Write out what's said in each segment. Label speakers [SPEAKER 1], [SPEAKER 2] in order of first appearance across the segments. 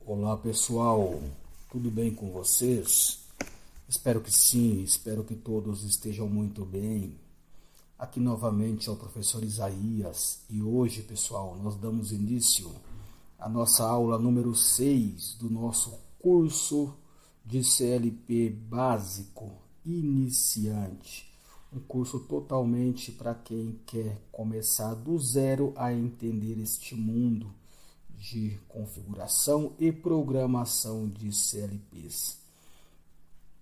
[SPEAKER 1] Olá pessoal, tudo bem com vocês? Espero que sim, espero que todos estejam muito bem. Aqui novamente é o professor Isaías e hoje, pessoal, nós damos início à nossa aula número 6 do nosso curso de CLP básico iniciante. Um curso totalmente para quem quer começar do zero a entender este mundo de configuração e programação de CLPs.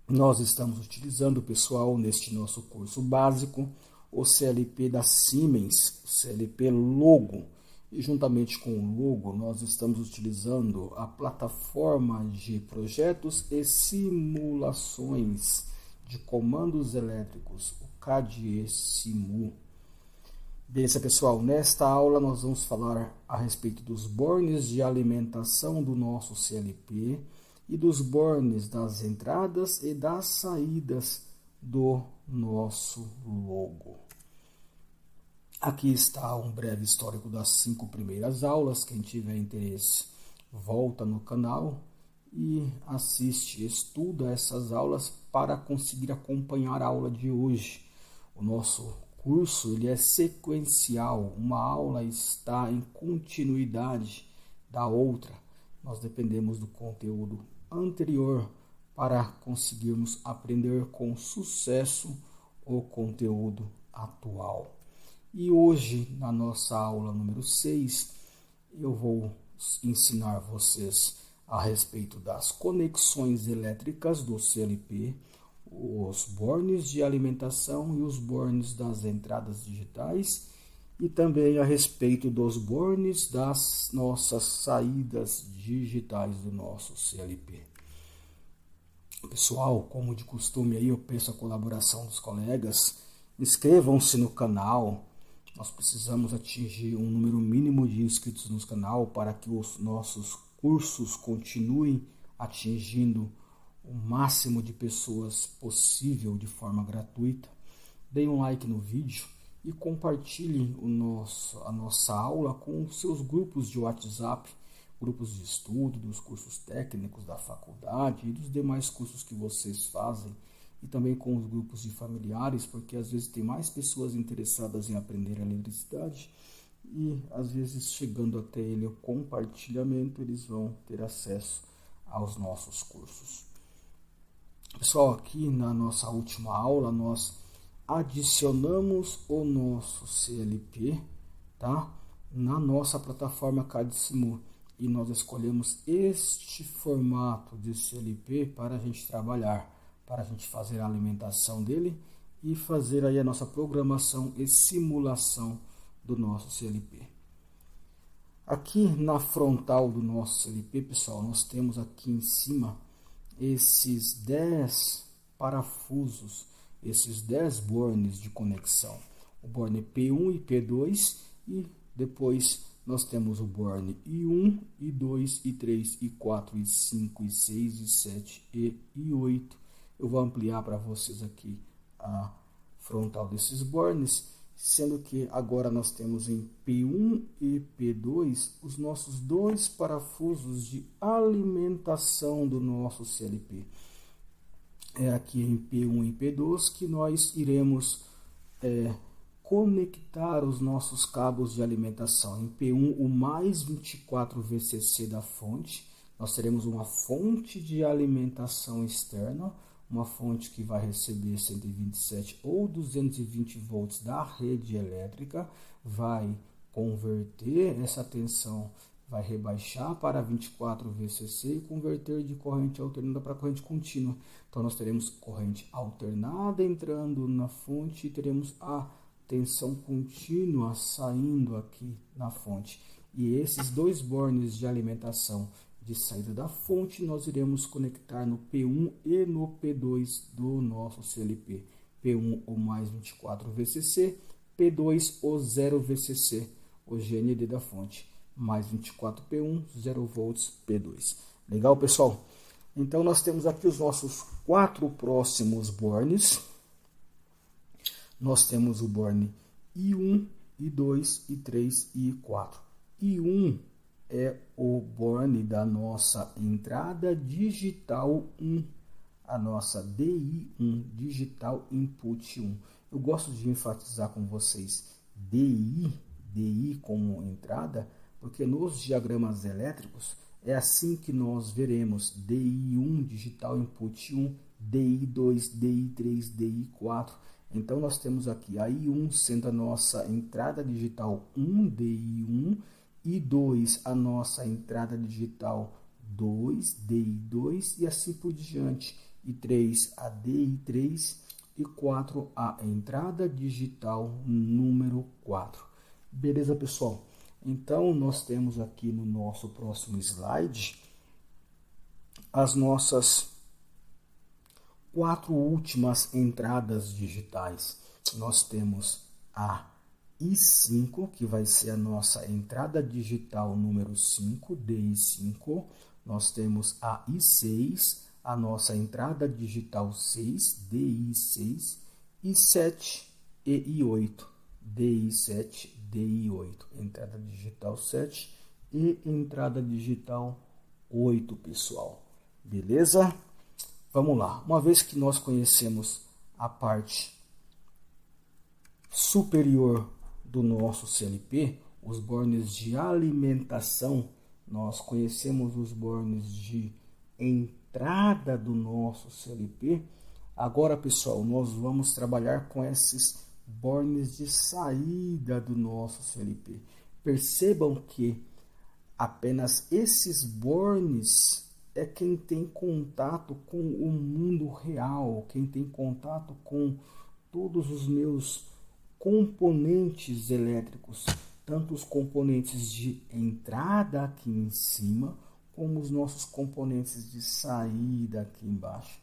[SPEAKER 1] Nós estamos utilizando, pessoal, neste nosso curso básico, o CLP da Siemens, o CLP Logo. E juntamente com o Logo, nós estamos utilizando a plataforma de projetos e simulações de comandos elétricos, o CAD Simu. Beleza, pessoal, nesta aula nós vamos falar a respeito dos bornes de alimentação do nosso CLP e dos bornes das entradas e das saídas do nosso logo. Aqui está um breve histórico das 5 primeiras aulas. Quem tiver interesse, volta no canal e assiste, estuda essas aulas para conseguir acompanhar a aula de hoje. O nosso curso ele é sequencial, uma aula está em continuidade da outra. Nós dependemos do conteúdo anterior para conseguirmos aprender com sucesso o conteúdo atual. E hoje, na nossa aula número 6, eu vou ensinar vocês a respeito das conexões elétricas do CLP, os bornes de alimentação e os bornes das entradas digitais e também a respeito dos bornes das nossas saídas digitais do nosso CLP. Pessoal, como de costume aí, eu peço a colaboração dos colegas, inscrevam-se no canal. Nós precisamos atingir um número mínimo de inscritos no canal para que os nossos cursos continuem atingindo o máximo de pessoas possível de forma gratuita. Deem um like no vídeo e compartilhem a nossa aula com os seus grupos de WhatsApp, grupos de estudo, dos cursos técnicos da faculdade e dos demais cursos que vocês fazem, e também com os grupos de familiares, porque às vezes tem mais pessoas interessadas em aprender a eletricidade e às vezes chegando até ele o compartilhamento, eles vão ter acesso aos nossos cursos. Pessoal, aqui na nossa última aula, nós adicionamos o nosso CLP, tá? Na nossa plataforma CAD Simu. E nós escolhemos este formato de CLP para a gente trabalhar, para a gente fazer a alimentação dele e fazer aí a nossa programação e simulação do nosso CLP. Aqui na frontal do nosso CLP, pessoal, nós temos aqui em cima esses 10 parafusos, esses 10 bornes de conexão, o borne P1 e P2, e depois nós temos o borne I1, I2, I3, I4, I5, I6, I7 e I8. Eu vou ampliar para vocês aqui a frontal desses bornes, sendo que agora nós temos em P1 e P2 os nossos 2 parafusos de alimentação do nosso CLP. É aqui em P1 e P2 que nós iremos conectar os nossos cabos de alimentação. Em P1, o mais 24 VCC da fonte, nós teremos uma fonte de alimentação externa, uma fonte que vai receber 127 ou 220 volts da rede elétrica, vai converter essa tensão, vai rebaixar para 24 VCC e converter de corrente alternada para corrente contínua. Então nós teremos corrente alternada entrando na fonte e teremos a tensão contínua saindo aqui na fonte. E esses 2 bornes de alimentação de saída da fonte nós iremos conectar no P1 e no P2 do nosso CLP. P1 o mais 24 VCC, P2 o 0 VCC, o GND da fonte, mais 24 P1, 0 volts P2. Legal, pessoal? Então nós temos aqui os nossos 4 próximos bornes. Nós temos o borne I1, I2, I3 e I4. I1 é o borne da nossa entrada digital 1, a nossa DI1, Digital Input 1. Eu gosto de enfatizar com vocês DI como entrada, porque nos diagramas elétricos é assim que nós veremos DI1, Digital Input 1, DI2, DI3, DI4. Então nós temos aqui a I1 sendo a nossa entrada digital 1, DI1, e 2 a nossa entrada digital 2, DI2 e assim por diante. E 3 a DI3 e 4 a entrada digital número 4. Beleza, pessoal? Então, nós temos aqui no nosso próximo slide as nossas 4 últimas entradas digitais. Nós temos a I5, que vai ser a nossa entrada digital número 5, DI5. Nós temos a I6, a nossa entrada digital 6, DI6. I7 e I8, DI7, DI8. Entrada digital 7 e entrada digital 8, pessoal. Beleza? Vamos lá. Uma vez que nós conhecemos a parte superior do nosso CLP, os bornes de alimentação, nós conhecemos os bornes de entrada do nosso CLP. Agora, pessoal, nós vamos trabalhar com esses bornes de saída do nosso CLP. Percebam que apenas esses bornes é quem tem contato com o mundo real, quem tem contato com todos os meus componentes elétricos, tanto os componentes de entrada aqui em cima, como os nossos componentes de saída aqui embaixo.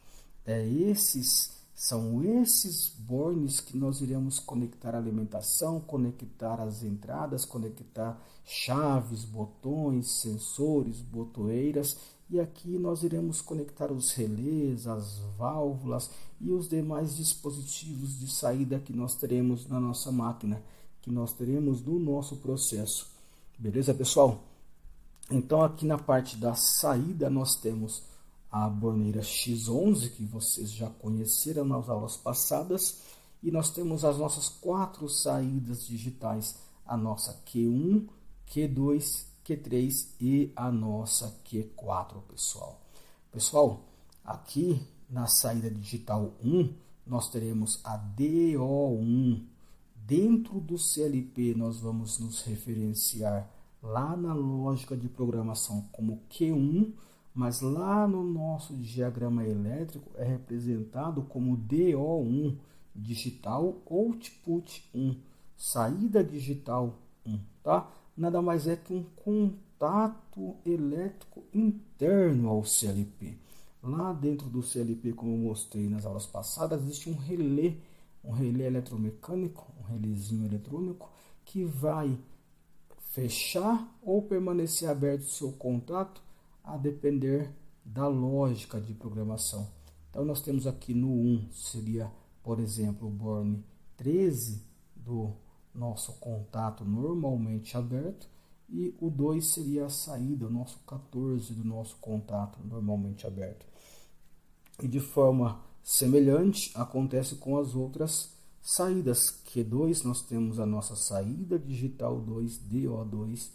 [SPEAKER 1] São esses bornes que nós iremos conectar a alimentação, conectar as entradas, conectar chaves, botões, sensores, botoeiras. E aqui nós iremos conectar os relés, as válvulas e os demais dispositivos de saída que nós teremos na nossa máquina, que nós teremos no nosso processo. Beleza, pessoal? Então aqui na parte da saída nós temos a borneira X11, que vocês já conheceram nas aulas passadas, e nós temos as nossas 4 saídas digitais, a nossa Q1, Q2, Q3 e a nossa Q4, pessoal. Pessoal, aqui na saída digital 1, nós teremos a DO1. Dentro do CLP, nós vamos nos referenciar lá na lógica de programação como Q1, mas lá no nosso diagrama elétrico é representado como DO1, Digital Output 1, saída digital 1, tá? Nada mais é que um contato elétrico interno ao CLP. Lá dentro do CLP, como eu mostrei nas aulas passadas, existe um relé eletromecânico, um relézinho eletrônico, que vai fechar ou permanecer aberto o seu contato a depender da lógica de programação. Então nós temos aqui no 1, seria, por exemplo, o borne 13 do nosso contato normalmente aberto, e o 2 seria a saída, o nosso 14 do nosso contato normalmente aberto. E de forma semelhante acontece com as outras saídas. Q2 nós temos a nossa saída digital 2, DO2.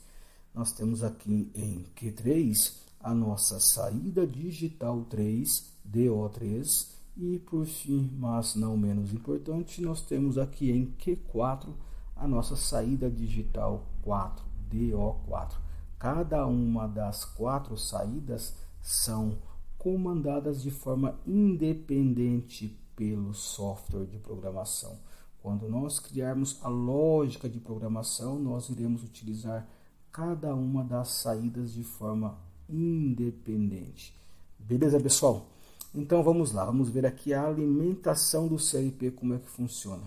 [SPEAKER 1] Nós temos aqui em Q3 a nossa saída digital 3, DO3. E por fim, mas não menos importante, nós temos aqui em Q4 a nossa saída digital 4, DO4. Cada uma das 4 saídas são comandadas de forma independente pelo software de programação. Quando nós criarmos a lógica de programação, nós iremos utilizar cada uma das saídas de forma independente. Beleza, pessoal? Então vamos lá, vamos ver aqui a alimentação do CLP, como é que funciona.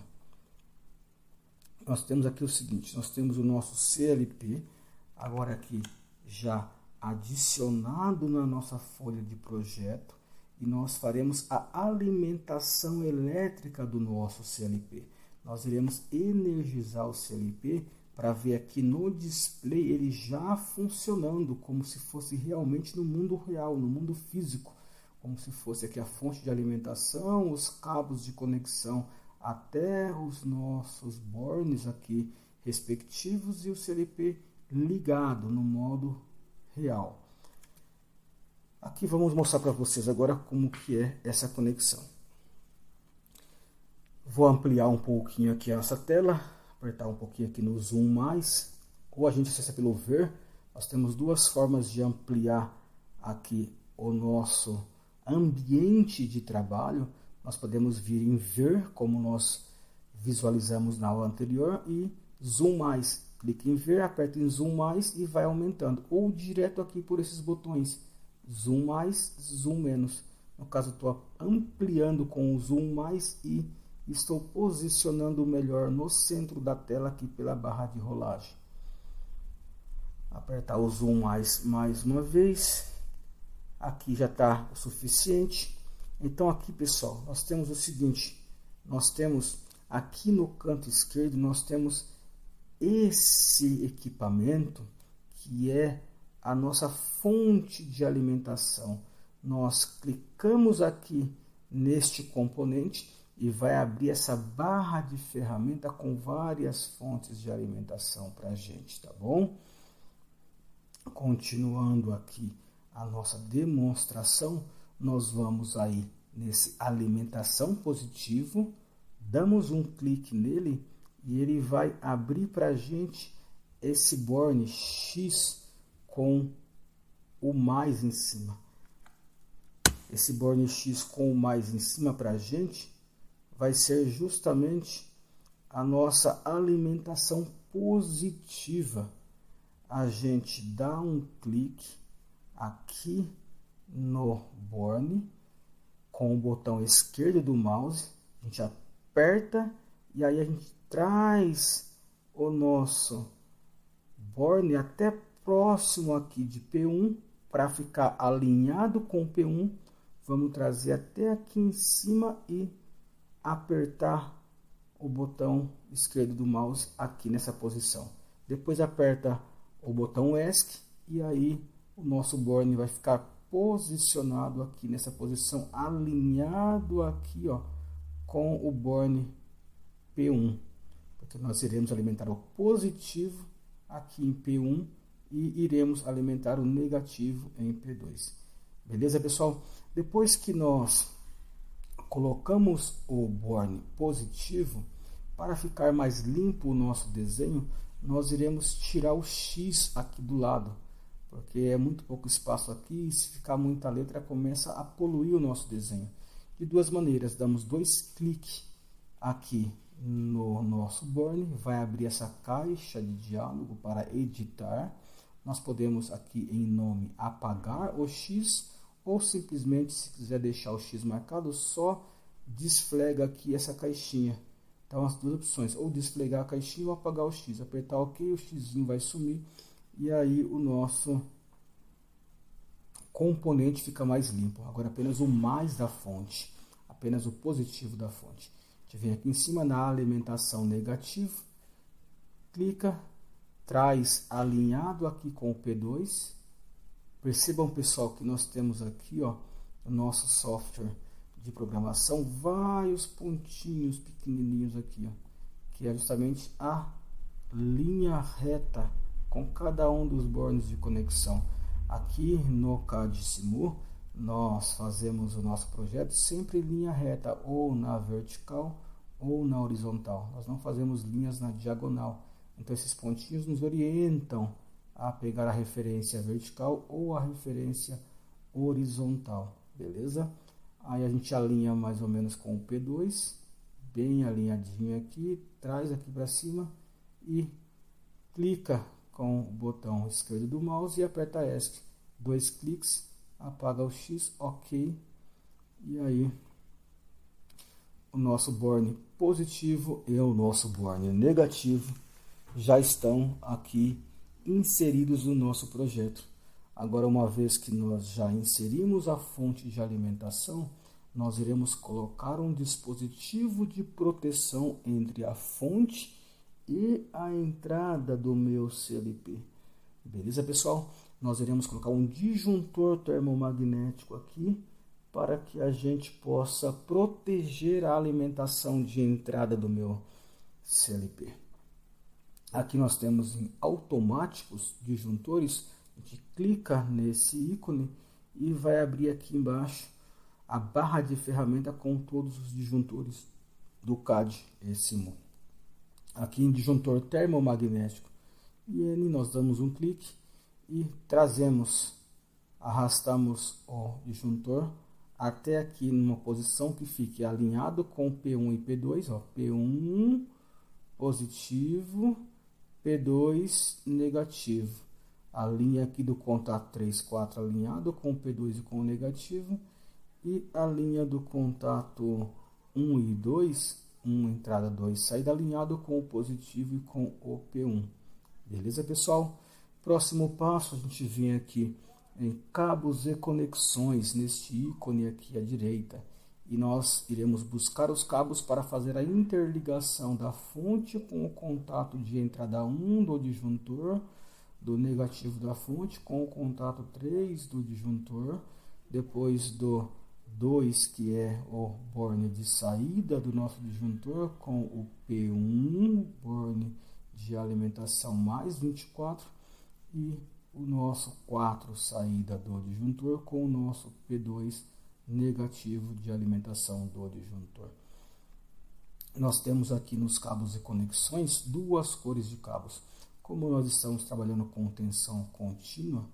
[SPEAKER 1] Nós temos aqui o seguinte, nós temos o nosso CLP, agora aqui já adicionado na nossa folha de projeto, e nós faremos a alimentação elétrica do nosso CLP. Nós iremos energizar o CLP para ver aqui no display ele já funcionando como se fosse realmente no mundo real, no mundo físico, como se fosse aqui a fonte de alimentação, os cabos de conexão até os nossos bornes aqui respectivos e o CLP ligado no modo real. Aqui vamos mostrar para vocês agora como que é essa conexão. Vou ampliar um pouquinho aqui essa tela, apertar um pouquinho aqui no zoom mais, ou a gente acessa pelo ver. Nós temos duas formas de ampliar aqui o nosso ambiente de trabalho. Nós podemos vir em ver, como nós visualizamos na aula anterior, e zoom mais. Clique em ver, aperta em zoom mais e vai aumentando. Ou direto aqui por esses botões, zoom mais, zoom menos. No caso, estou ampliando com o zoom mais e estou posicionando melhor no centro da tela aqui pela barra de rolagem. Apertar o zoom mais uma vez. Aqui já está o suficiente. Então aqui, pessoal, nós temos o seguinte. Nós temos aqui no canto esquerdo, nós temos esse equipamento que é a nossa fonte de alimentação. Nós clicamos aqui neste componente e vai abrir essa barra de ferramenta com várias fontes de alimentação para a gente, tá bom? Continuando aqui a nossa demonstração, nós vamos aí nesse alimentação positivo, damos um clique nele e ele vai abrir para a gente esse borne X com o mais em cima. Esse borne X com o mais em cima para a gente vai ser justamente a nossa alimentação positiva. A gente dá um clique aqui no borne com o botão esquerdo do mouse, a gente aperta e aí a gente traz o nosso borne até próximo aqui de P1 para ficar alinhado com o P1. Vamos trazer até aqui em cima e apertar o botão esquerdo do mouse aqui nessa posição. Depois aperta o botão ESC e aí o nosso borne vai ficar posicionado aqui nessa posição, alinhado aqui, ó, com o borne P1, porque nós iremos alimentar o positivo aqui em P1 e iremos alimentar o negativo em P2. Beleza, pessoal? Depois que nós colocamos o borne positivo, para ficar mais limpo o nosso desenho, nós iremos tirar o X aqui do lado, porque é muito pouco espaço aqui e se ficar muita letra começa a poluir o nosso desenho. De duas maneiras, damos dois cliques aqui no nosso borne, vai abrir essa caixa de diálogo para editar. Nós podemos aqui em nome apagar o X, ou simplesmente, se quiser deixar o X marcado, só desflega aqui essa caixinha. Então as duas opções, ou desflegar a caixinha ou apagar o X. Apertar OK, o X vai sumir e aí o nosso componente fica mais limpo. Agora apenas o mais da fonte, apenas o positivo da fonte. A gente vem aqui em cima na alimentação negativo, clica, traz alinhado aqui com o P2. Percebam, pessoal, que nós temos aqui, ó, o nosso software de programação, vários pontinhos pequenininhos aqui, ó, que é justamente a linha reta com cada um dos bornes de conexão. Aqui no CAD Simu, nós fazemos o nosso projeto sempre em linha reta, ou na vertical ou na horizontal. Nós não fazemos linhas na diagonal. Então esses pontinhos nos orientam a pegar a referência vertical ou a referência horizontal, beleza? Aí a gente alinha mais ou menos com o P2, bem alinhadinho aqui, traz aqui para cima e clica com o botão esquerdo do mouse e aperta ESC. Dois cliques, apaga o X, OK. E aí o nosso borne positivo e o nosso borne negativo já estão aqui inseridos no nosso projeto. Agora, uma vez que nós já inserimos a fonte de alimentação, nós iremos colocar um dispositivo de proteção entre a fonte e a entrada do meu CLP. Beleza, pessoal? Nós iremos colocar um disjuntor termomagnético aqui para que a gente possa proteger a alimentação de entrada do meu CLP. Aqui nós temos em automáticos disjuntores, a gente clica nesse ícone e vai abrir aqui embaixo a barra de ferramenta com todos os disjuntores do CAD ESIMO. Aqui em disjuntor termomagnético IN nós damos um clique e arrastamos o disjuntor até aqui numa posição que fique alinhado com P1 e P2, ó, P1 positivo, P2 negativo. A linha aqui do contato 3, 4 alinhado com o P2 e com o negativo. E a linha do contato 1 e 2, 1 entrada, 2 saída, alinhado com o positivo e com o P1. Beleza, pessoal? Próximo passo, a gente vem aqui em cabos e conexões, neste ícone aqui à direita. E nós iremos buscar os cabos para fazer a interligação da fonte com o contato de entrada 1 do disjuntor, do negativo da fonte com o contato 3 do disjuntor, depois do 2, que é o borne de saída do nosso disjuntor, com o P1, borne de alimentação mais 24, e o nosso 4, saída do disjuntor, com o nosso P2 negativo de alimentação do disjuntor. Nós temos aqui nos cabos e conexões duas cores de cabos. Como nós estamos trabalhando com tensão contínua,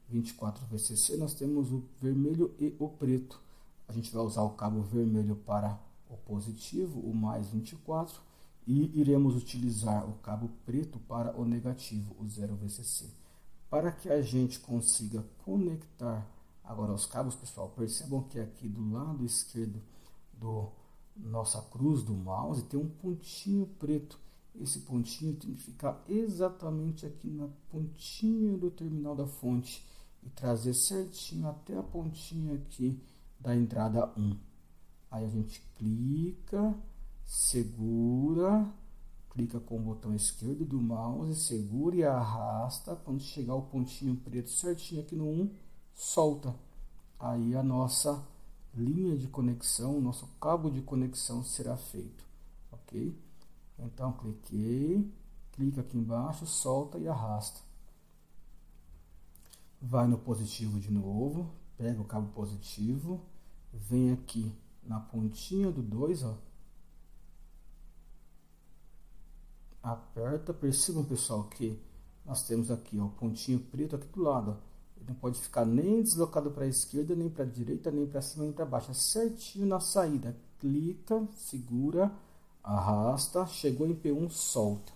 [SPEAKER 1] 24 VCC, nós temos o vermelho e o preto. A gente vai usar o cabo vermelho para o positivo, o mais 24, e iremos utilizar o cabo preto para o negativo, o 0 VCC. Para que a gente consiga conectar agora os cabos, pessoal, percebam que aqui do lado esquerdo do nossa cruz do mouse tem um pontinho preto. Esse pontinho tem que ficar exatamente aqui na pontinha do terminal da fonte e trazer certinho até a pontinha aqui da entrada 1. Aí a gente clica, segura, clica com o botão esquerdo do mouse, segura e arrasta. Quando chegar o pontinho preto certinho aqui no 1, solta. Aí a nossa linha de conexão, nosso cabo de conexão será feito, ok? Então clica aqui embaixo, solta e arrasta. Vai no positivo de novo, pega o cabo positivo, vem aqui na pontinha do 2, ó. Aperta, percebam, pessoal, que nós temos aqui, ó, o pontinho preto aqui do lado, ó. Ele não pode ficar nem deslocado para a esquerda, nem para a direita, nem para cima, nem para baixo. É certinho na saída. Clica, segura, arrasta, chegou em P1, solta.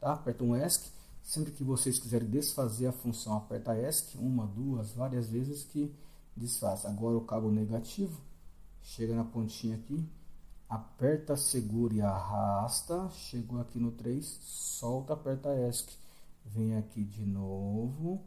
[SPEAKER 1] Tá? Aperta um ESC. Sempre que vocês quiserem desfazer a função, aperta ESC, uma, duas, várias vezes que desfaz. Agora o cabo negativo, chega na pontinha aqui, aperta, segura e arrasta. Chegou aqui no 3, solta, aperta ESC. Vem aqui de novo.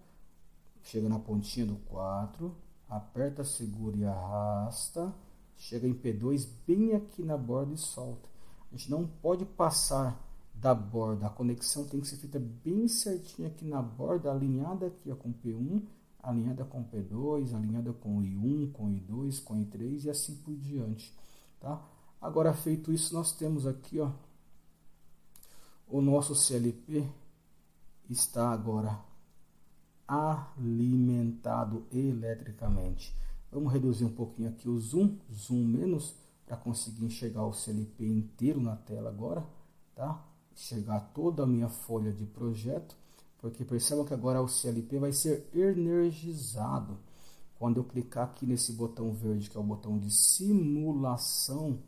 [SPEAKER 1] Chega na pontinha do 4, aperta, segura e arrasta, chega em P2, bem aqui na borda e solta. A gente não pode passar da borda, a conexão tem que ser feita bem certinha aqui na borda, alinhada aqui ó, com P1, alinhada com P2, alinhada com I1, com I2, com I3 e assim por diante. Tá? Agora feito isso, nós temos aqui ó, o nosso CLP está agora alimentado eletricamente. Vamos reduzir um pouquinho aqui o zoom menos, para conseguir enxergar o CLP inteiro na tela agora, tá? Enxergar toda a minha folha de projeto, porque percebam que agora o CLP vai ser energizado. Quando eu clicar aqui nesse botão verde, que é o botão de simulação,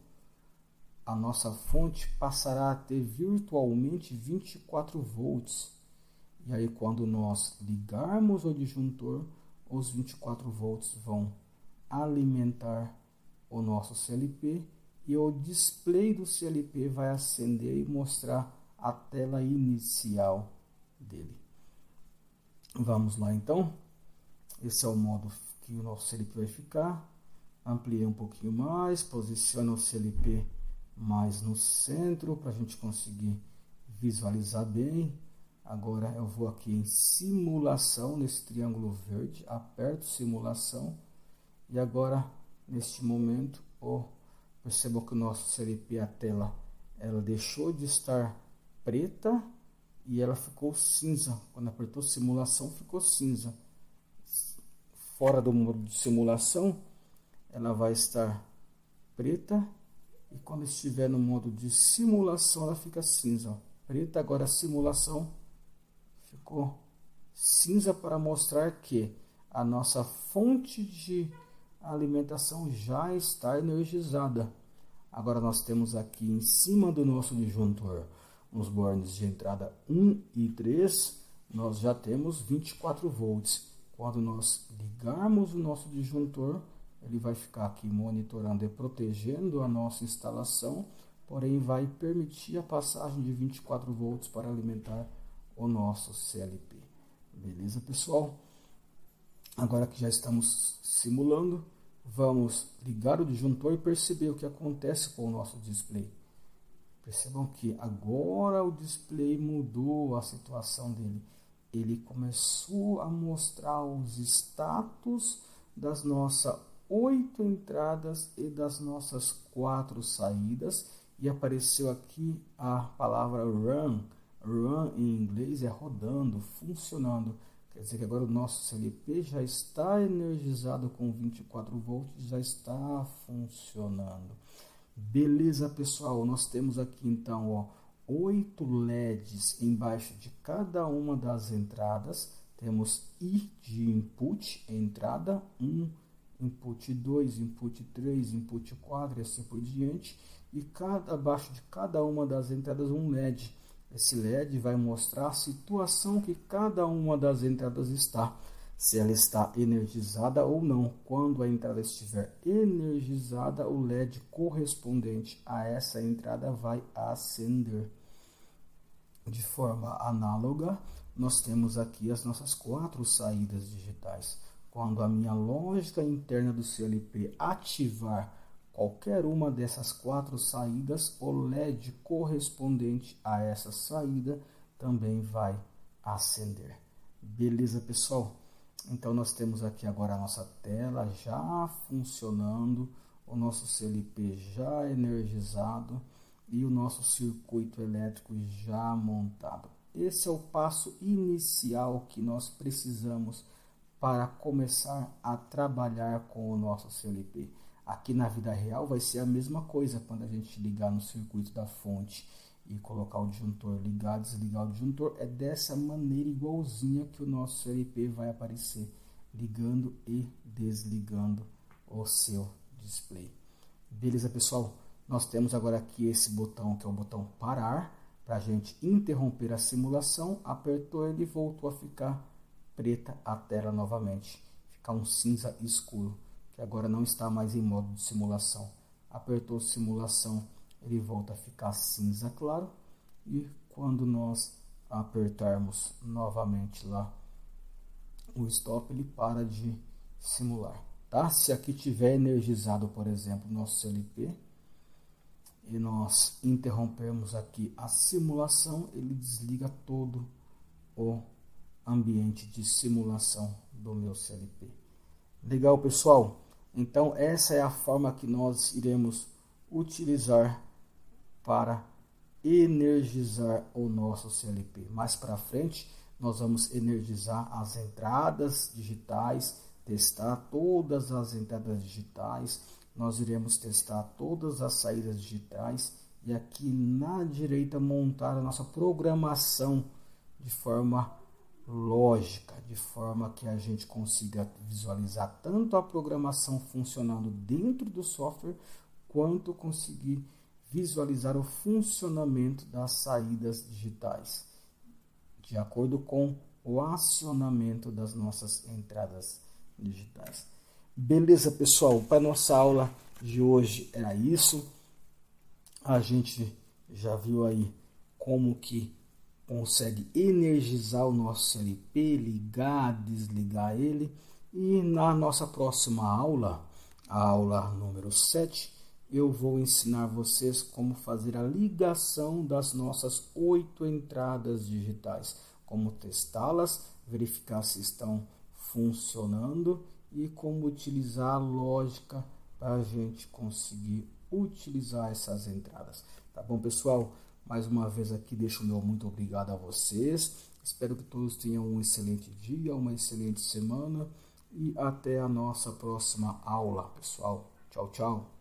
[SPEAKER 1] a nossa fonte passará a ter virtualmente 24 volts. E aí quando nós ligarmos o disjuntor, os 24 volts vão alimentar o nosso CLP e o display do CLP vai acender e mostrar a tela inicial dele. Vamos lá então. Esse é o modo que o nosso CLP vai ficar. Ampliei um pouquinho mais, posiciona o CLP mais no centro para a gente conseguir visualizar bem. Agora eu vou aqui em simulação, nesse triângulo verde, aperto simulação e agora neste momento perceba que o nosso CLP, a tela, ela deixou de estar preta e ela ficou cinza. Quando apertou simulação ficou cinza. Fora do modo de simulação ela vai estar preta e quando estiver no modo de simulação ela fica cinza. Preta, agora a simulação ficou cinza para mostrar que a nossa fonte de alimentação já está energizada. Agora nós temos aqui em cima do nosso disjuntor, nos bornes de entrada 1 e 3, nós já temos 24 volts. Quando nós ligarmos o nosso disjuntor, ele vai ficar aqui monitorando e protegendo a nossa instalação, porém vai permitir a passagem de 24 volts para alimentar o nosso CLP. Beleza, pessoal? Agora que já estamos simulando, vamos ligar o disjuntor e perceber o que acontece com o nosso display. Percebam que agora o display mudou a situação dele. Ele começou a mostrar os status das nossas 8 entradas e das nossas 4 saídas. E apareceu aqui a palavra run. Run em inglês é rodando, funcionando. Quer dizer que agora o nosso CLP já está energizado com 24 volts, já está funcionando. Beleza, pessoal? Nós temos aqui então 8 LEDs embaixo de cada uma das entradas. Temos I de input, entrada 1, input 2, input 3, input 4 e assim por diante. E abaixo de cada uma das entradas um LED. Esse LED vai mostrar a situação que cada uma das entradas está, se ela está energizada ou não. Quando a entrada estiver energizada, o LED correspondente a essa entrada vai acender. De forma análoga, nós temos aqui as nossas 4 saídas digitais. Quando a minha lógica interna do CLP ativar qualquer uma dessas 4 saídas, o LED correspondente a essa saída também vai acender. Beleza, pessoal? Então nós temos aqui agora a nossa tela já funcionando, o nosso CLP já energizado e o nosso circuito elétrico já montado. Esse é o passo inicial que nós precisamos para começar a trabalhar com o nosso CLP. Aqui na vida real vai ser a mesma coisa quando a gente ligar no circuito da fonte e colocar o disjuntor, ligar, desligar o disjuntor. É dessa maneira igualzinha que o nosso CLP vai aparecer, ligando e desligando o seu display. Beleza, pessoal? Nós temos agora aqui esse botão que é o botão parar, para a gente interromper a simulação. Apertou ele e voltou a ficar preta a tela novamente, ficar um cinza escuro, que agora não está mais em modo de simulação. Apertou simulação, ele volta a ficar cinza claro. E quando nós apertarmos novamente lá o stop, ele para de simular. Tá? Se aqui tiver energizado, por exemplo, nosso CLP, e nós interrompermos aqui a simulação, ele desliga todo o ambiente de simulação do meu CLP. Legal, pessoal? Então essa é a forma que nós iremos utilizar para energizar o nosso CLP. Mais para frente nós vamos energizar as entradas digitais, testar todas as entradas digitais, nós iremos testar todas as saídas digitais e aqui na direita montar a nossa programação de forma lógica, de forma que a gente consiga visualizar tanto a programação funcionando dentro do software, quanto conseguir visualizar o funcionamento das saídas digitais, de acordo com o acionamento das nossas entradas digitais. Beleza, pessoal? Para nossa aula de hoje era isso. A gente já viu aí como que consegue energizar o nosso CLP, ligar, desligar ele. E na nossa próxima aula, a aula número 7, eu vou ensinar vocês como fazer a ligação das nossas 8 entradas digitais, como testá-las, verificar se estão funcionando e como utilizar a lógica para a gente conseguir utilizar essas entradas. Tá bom, pessoal? Mais uma vez aqui deixo o meu muito obrigado a vocês. Espero que todos tenham um excelente dia, uma excelente semana e até a nossa próxima aula, pessoal. Tchau, tchau.